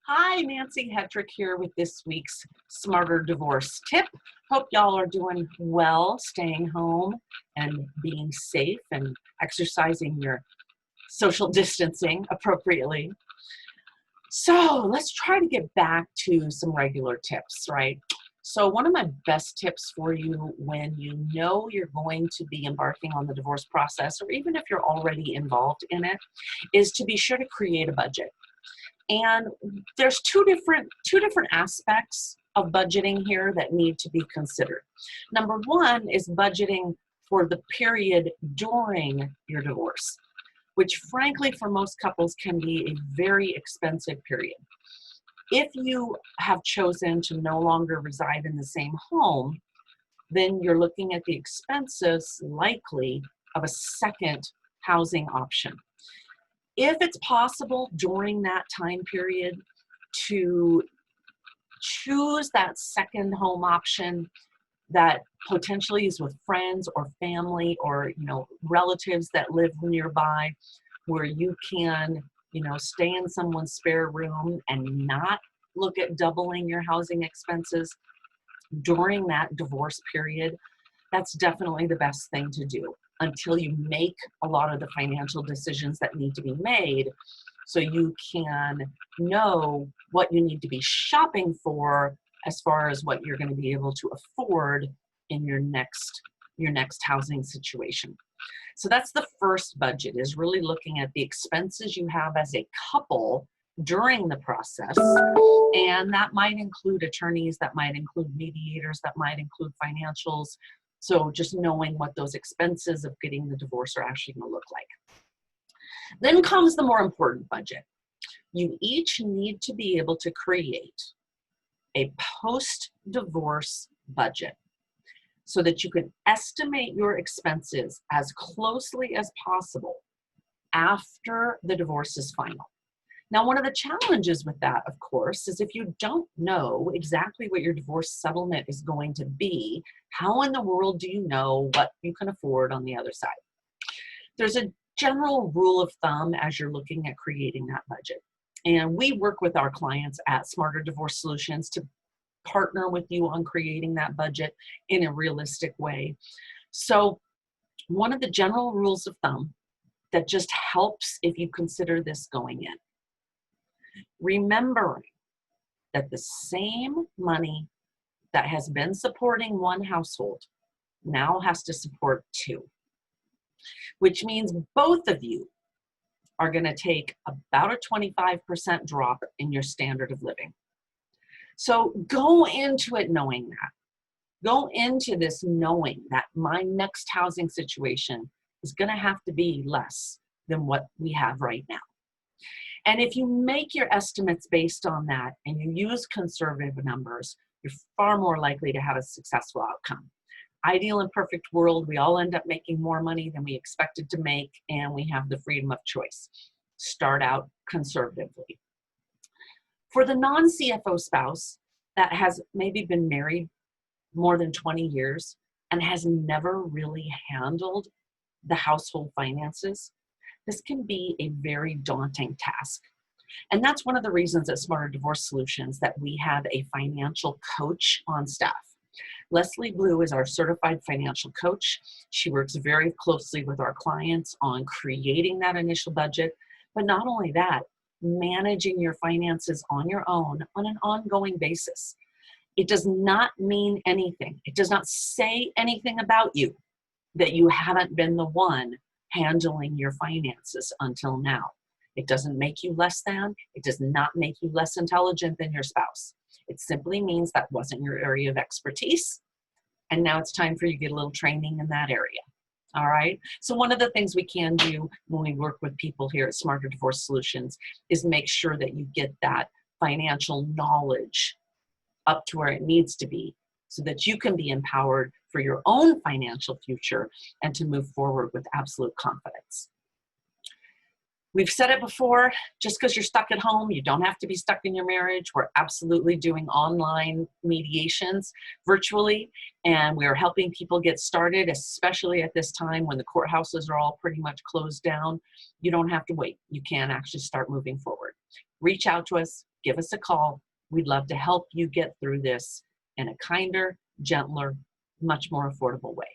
Hi, Nancy Hetrick here with this week's Smarter Divorce Tip. Hope y'all are doing well, staying home and being safe and exercising your social distancing appropriately. So let's try to get back to some regular tips, right? So one of my best tips for you when you know you're going to be embarking on the divorce process, or even if you're already involved in it, is to be sure to create a budget. And there's two different aspects of budgeting here that need to be considered. Number one is budgeting for the period during your divorce, which frankly for most couples can be a very expensive period. If you have chosen to no longer reside in the same home, then you're looking at the expenses likely of a second housing option. If it's possible during that time period to choose that second home option that potentially is with friends or family or relatives that live nearby, where you can stay in someone's spare room and not look at doubling your housing expenses during that divorce period, that's definitely the best thing to do until you make a lot of the financial decisions that need to be made, so you can know what you need to be shopping for as far as what you're going to be able to afford in your next housing situation. So that's the first budget, is really looking at the expenses you have as a couple during the process. And that might include attorneys, that might include mediators, that might include financials. So just knowing what those expenses of getting the divorce are actually going to look like. Then comes the more important budget. You each need to be able to create a post-divorce budget so that you can estimate your expenses as closely as possible after the divorce is final. Now, one of the challenges with that, of course, is if you don't know exactly what your divorce settlement is going to be, how in the world do you know what you can afford on the other side? There's a general rule of thumb as you're looking at creating that budget. And we work with our clients at Smarter Divorce Solutions to partner with you on creating that budget in a realistic way. So one of the general rules of thumb that just helps if you consider this going in, remembering that the same money that has been supporting one household now has to support two, which means both of you are going to take about a 25% drop in your standard of living. So go into it knowing that. Go into this knowing that my next housing situation is going to have to be less than what we have right now. And if you make your estimates based on that and you use conservative numbers, you're far more likely to have a successful outcome. Ideal and perfect world, we all end up making more money than we expected to make, and we have the freedom of choice. Start out conservatively. For the non-CFO spouse that has maybe been married more than 20 years and has never really handled the household finances, this can be a very daunting task. And that's one of the reasons at Smarter Divorce Solutions that we have a financial coach on staff. Leslie Blue is our certified financial coach. She works very closely with our clients on creating that initial budget, but not only that, managing your finances on your own on an ongoing basis. It does not mean anything. It does not say anything about you that you haven't been the one handling your finances until now. It doesn't make you less than. It does not make you less intelligent than your spouse. It simply means that wasn't your area of expertise, and now it's time for you to get a little training in that area. All right? So one of the things we can do when we work with people here at Smarter Divorce Solutions is make sure that you get that financial knowledge up to where it needs to be so that you can be empowered for your own financial future and to move forward with absolute confidence. We've said it before, just because you're stuck at home, you don't have to be stuck in your marriage. We're absolutely doing online mediations virtually, and we're helping people get started, especially at this time when the courthouses are all pretty much closed down. You don't have to wait. You can actually start moving forward. Reach out to us. give us a call. We'd love to help you get through this in a kinder, gentler, much more affordable way.